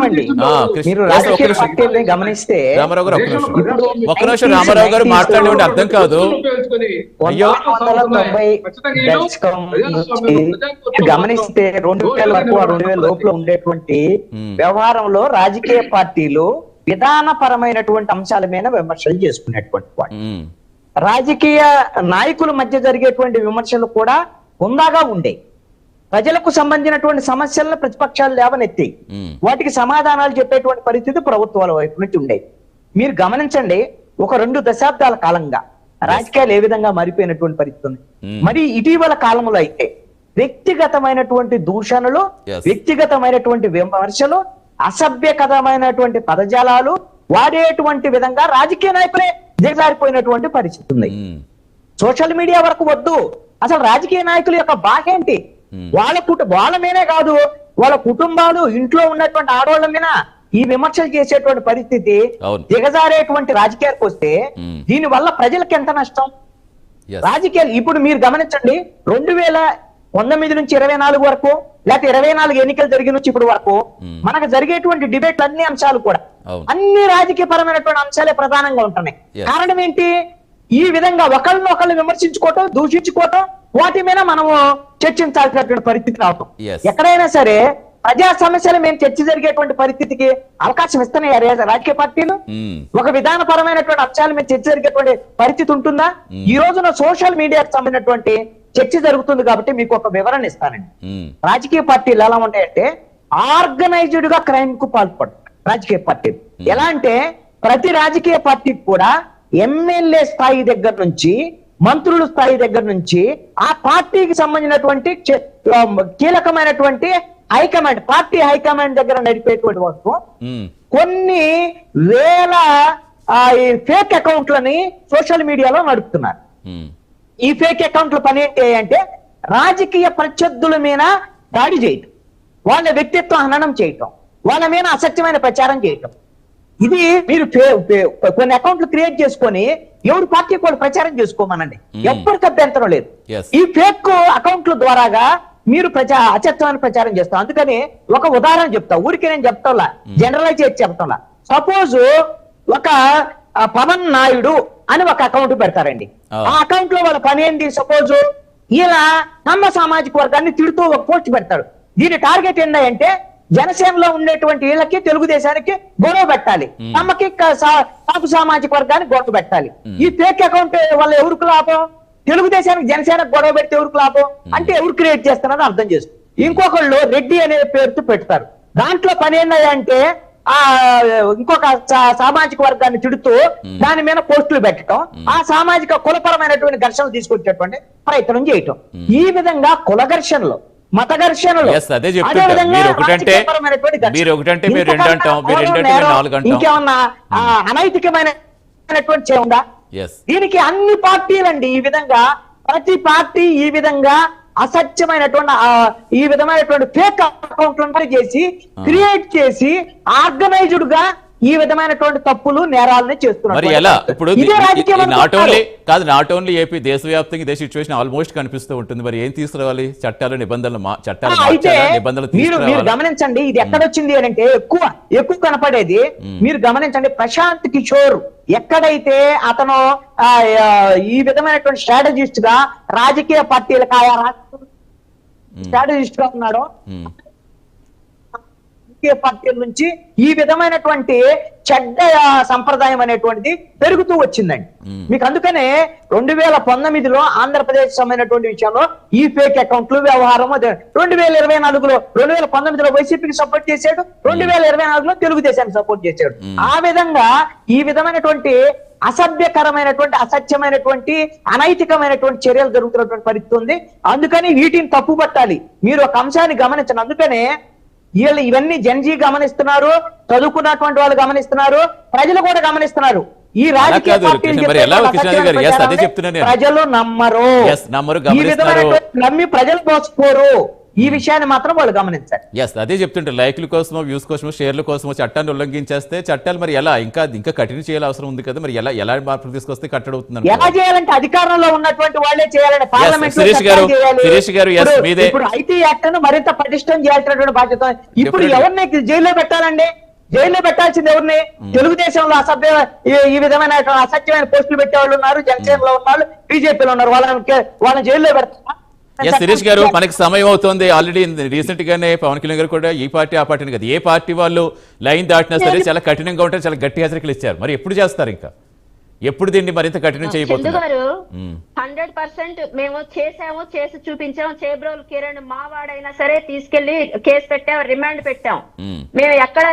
అండి. మీరు రాజకీయ పార్టీల్ని గమనిస్తే రామారావు గారు ఒక్క నిమిషం రామారావు గారు మాట్లాడేవాడి అర్థం కాదు. అయ్యో 1990 దశకం నుంచి గమనిస్తే 2000 వరకు 2000 లోపల ఉండేటువంటి వ్యవహారంలో రాజకీయ పార్టీలు విధానపరమైనటువంటి అంశాల మీద విమర్శలు చేసుకునేటువంటి వాడు. రాజకీయ నాయకుల మధ్య జరిగేటువంటి విమర్శలు కూడా హుందాగా ఉండేవి. ప్రజలకు సంబంధించినటువంటి సమస్యలను ప్రతిపక్షాలు లేవనెత్తి వాటికి సమాధానాలు చెప్పేటువంటి పరిస్థితి ప్రభుత్వాల వైపు నుంచి ఉండేది. మీరు గమనించండి, ఒక 2 దశాబ్దాల కాలంగా రాజకీయాలు ఏ విధంగా మారిపోయినటువంటి పరిస్థితి ఉంది. మరి ఇటీవల కాలంలో అయితే వ్యక్తిగతమైనటువంటి దూషణలు, వ్యక్తిగతమైనటువంటి విమర్శలు, అసభ్యకరమైనటువంటి పదజాలాలు వాడేటువంటి విధంగా రాజకీయ నాయకులే దిగజారిపోయినటువంటి పరిస్థితి ఉంది. సోషల్ మీడియా వరకు వద్దు, అసలు రాజకీయ నాయకుల యొక్క బాధ ఏంటి? వాళ్ళ మీదే కాదు, వాళ్ళ కుటుంబాలు, ఇంట్లో ఉన్నటువంటి ఆడవాళ్ళ మీద ఈ విమర్శలు చేసేటువంటి పరిస్థితి దిగజారేటువంటి రాజకీయాలకు వస్తే దీని వల్ల ప్రజలకు ఎంత నష్టం? రాజకీయాలు ఇప్పుడు మీరు గమనించండి, 2019 నుంచి 24 వరకు, లేకపోతే 24 ఎన్నికలు జరిగిన నుంచి ఇప్పుడు వరకు మనకు జరిగేటువంటి డిబేట్లు అన్ని అంశాలు కూడా అన్ని రాజకీయ పరమైనటువంటి అంశాలే ప్రధానంగా ఉంటున్నాయి. కారణం ఏంటి? ఈ విధంగా ఒకళ్ళని విమర్శించుకోవటం, దూషించుకోవటం, వాటి మీద మనము చర్చించాల్సినటువంటి పరిస్థితి రావటం. ఎక్కడైనా సరే ప్రజా సమస్యలు మేము చర్చ జరిగేటువంటి పరిస్థితికి అవకాశం ఇస్తున్నాయి రాజకీయ పార్టీలు. ఒక విధానపరమైనటువంటి అంశాలు మేము చర్చ జరిగేటువంటి పరిస్థితి ఉంటుందా? ఈ రోజున సోషల్ మీడియాకు సంబంధించినటువంటి చర్చ జరుగుతుంది కాబట్టి మీకు ఒక వివరణ ఇస్తానండి. రాజకీయ పార్టీలు ఎలా ఉంటాయంటే ఆర్గనైజ్డ్ గా క్రైమ్ కు పాల్పడతారు రాజకీయ పార్టీలు. ఎలా అంటే ప్రతి రాజకీయ పార్టీకి కూడా ఎమ్మెల్యే స్థాయి దగ్గర నుంచి, మంత్రుల స్థాయి దగ్గర నుంచి, ఆ పార్టీకి సంబంధించినటువంటి కీలకమైనటువంటి హైకమాండ్, పార్టీ హైకమాండ్ దగ్గర నడిపేటువంటి వరకు కొన్ని వేల ఫేక్ అకౌంట్లని సోషల్ మీడియాలో నడుపుతున్నారు. ఈ ఫేక్ అకౌంట్ల పని ఏంటి అంటే రాజకీయ ప్రత్యర్థుల మీద దాడి చేయటం, వాళ్ళ వ్యక్తిత్వం హననం చేయటం, వాళ్ళ మీద అసత్యమైన ప్రచారం చేయటం. ఇది మీరు కొన్ని అకౌంట్లు క్రియేట్ చేసుకొని ఎవరు పార్టీ కూడా ప్రచారం చేసుకోమనండి, ఎప్పటికీ అభ్యంతరం లేదు. ఈ ఫేక్ అకౌంట్ల ద్వారాగా మీరు అసత్యమైన ప్రచారం చేస్తాం. అందుకని ఒక ఉదాహరణ చెప్తా, ఊరికి నేను చెప్తాలా, జనరలైజ్ చేసి చెప్తాలా. సపోజ్ ఒక పవన్ నాయుడు అని ఒక అకౌంట్ పెడతారండి. ఆ అకౌంట్ లో వాళ్ళ పని ఏంటి? సపోజ్ ఇలా నమ్మ సామాజిక వర్గాన్ని తిడుతూ ఒక పోస్ట్ పెడతాడు. దీని టార్గెట్ ఏంటంటే జనసేనలో ఉండేటువంటి వీళ్ళకి, తెలుగుదేశానికి గొడవ పెట్టాలి, నమ్మకి కాపు సామాజిక వర్గానికి గొడవ పెట్టాలి. ఈ ఫేక్ అకౌంట్ వల్ల ఎవరికి లాభం? తెలుగుదేశానికి, జనసేనకు గొడవ పెడితే ఎవరికి లాభం అంటే ఎవరు క్రియేట్ చేస్తున్నారో అర్థం చేసుకో. ఇంకొకళ్ళు రెడ్డి అనే పేరుతో పెడతారు. దాంట్లో పని ఏంటంటే ఇంకొక సామాజిక వర్గాన్ని తిడుతూ దాని మీద పోస్టులు పెట్టడం, ఆ సామాజిక కులపరమైనటువంటి ఘర్షణలు తీసుకొచ్చేటువంటి ప్రయత్నం చేయటం. ఈ విధంగా కుల ఘర్షణలు, మత ఘర్షణలు, ఇంకేమన్నా అనైతికమైనటువంటి ఉందా? దీనికి అన్ని పార్టీలండి ఈ విధంగా, ప్రతి పార్టీ ఈ విధంగా అసత్యమైనటువంటి ఈ విధమైనటువంటి ఫేక్ అకౌంట్లను చేసి క్రియేట్ చేసి ఆర్గనైజ్డ్ గా ఈ విధమైనటువంటి తప్పులు, నేరాలని చేస్తున్నారు. మరి ఎలా ఇప్పుడు నాట్ ఓన్లీ ఏపీ, దేశవ్యాప్తంగా ఇదే సిచ్యువేషన్ ఆల్మోస్ట్ కనిపిస్తూ ఉంటుంది. మరి ఏం తీసుకురావాలి? చట్టాలు, నిబంధనలు మీరు గమనించండి. ఇది ఎక్కడొచ్చింది అంటే ఎక్కువ కనపడేది మీరు గమనించండి. ప్రశాంత్ కిషోర్ ఎక్కడైతే అతను ఈ విధమైనటువంటి స్ట్రాటజిస్ట్ గా రాజకీయ పార్టీలకు స్ట్రాటజిస్ట్ గా ఉన్నాడో, పార్టీల నుంచి ఈ విధమైనటువంటి చెడ్డ సంప్రదాయం అనేటువంటిది పెరుగుతూ వచ్చిందండి మీకు. అందుకనే 2019లో ఆంధ్రప్రదేశ్ సంబంధించినటువంటి విషయంలో ఈ ఫేక్ అకౌంట్లు వ్యవహారం 2024లో 2019లో వైసీపీకి సపోర్ట్ చేశాడు, 2024లో తెలుగుదేశానికి సపోర్ట్ చేశాడు. ఆ విధంగా ఈ విధమైనటువంటి అసభ్యకరమైనటువంటి, అసత్యమైనటువంటి, అనైతికమైనటువంటి చర్యలు జరుగుతున్నటువంటి పరిస్థితి ఉంది. అందుకని వీటిని తప్పుపట్టాలి. మీరు ఒక అంశాన్ని గమనించండి. అందుకనే వీళ్ళు ఇవన్నీ జన్జీ గమనిస్తున్నారు, చదువుకున్నటువంటి వాళ్ళు గమనిస్తున్నారు, ప్రజలు కూడా గమనిస్తున్నారు. ఈ రాజకీయ పార్టీలు ప్రజలు నమ్మరు, ఈ విధమైనటువంటి నమ్మి ప్రజలు మోసపోరు. ఈ విషయాన్ని మాత్రం వాళ్ళు గమనించాలి. ఎస్, అదే చెప్తుంటారు, లైక్ల కోసమో వ్యూస్ కోసమో షేర్ల కోసమో చట్టాన్ని ఉల్లంఘించేస్తే చట్టాలు మరి ఎలా ఇంకా కఠిన చేయాల్సిన అవసరం ఉంది కదా, మరి ఎలా మార్పులు తీసుకొస్తే కట్టడవుతుంది? ఎలా చేయాలంటే అధికారంలో ఉన్నటువంటి వాళ్ళే చేయాలని పార్లమెంట్ శిరీష్ గారు మీదే ఇప్పుడు ఐటీ యాక్ట్ ను మరింత పటిష్టం చేయాల్సినటువంటి బాధ్యత. ఇప్పుడు ఎవరిని జైల్లో పెట్టాలండి? జైల్లో పెట్టాల్సింది ఎవరిని? తెలుగుదేశంలో ఈ విధమైన అసత్యమైన పోస్టులు పెట్టే వాళ్ళు ఉన్నారు, జనసేనలో ఉన్నారు, బీజేపీలో ఉన్నారు. వాళ్ళని జైల్లో పెడతారు. శిరీష్ గారు, మనకి సమయం అవుతుంది. ఆల్రెడీ రీసెంట్ గానే పవన్ కళ్యాణ్ గారు కూడా ఈ పార్టీ ఆ పార్టీని కదా, ఏ పార్టీ వాళ్ళు లైన్ దాటినా సరే చాలా కఠినంగా ఉంటారు, చాలా గట్టి హెచ్చరికలు ఇచ్చారు. మరి ఎప్పుడు చేస్తారు? ఇంకా ఎప్పుడు దీన్ని మరింత కఠినం చేయబోతున్నారు? 100% మేము చేసి చూపించాము. చేబ్రోలు కిరణ్ మావాడైనా సరే తీసుకెళ్లి కేసు పెట్టాం, రిమాండ్ పెట్టాం. మేము ఎక్కడ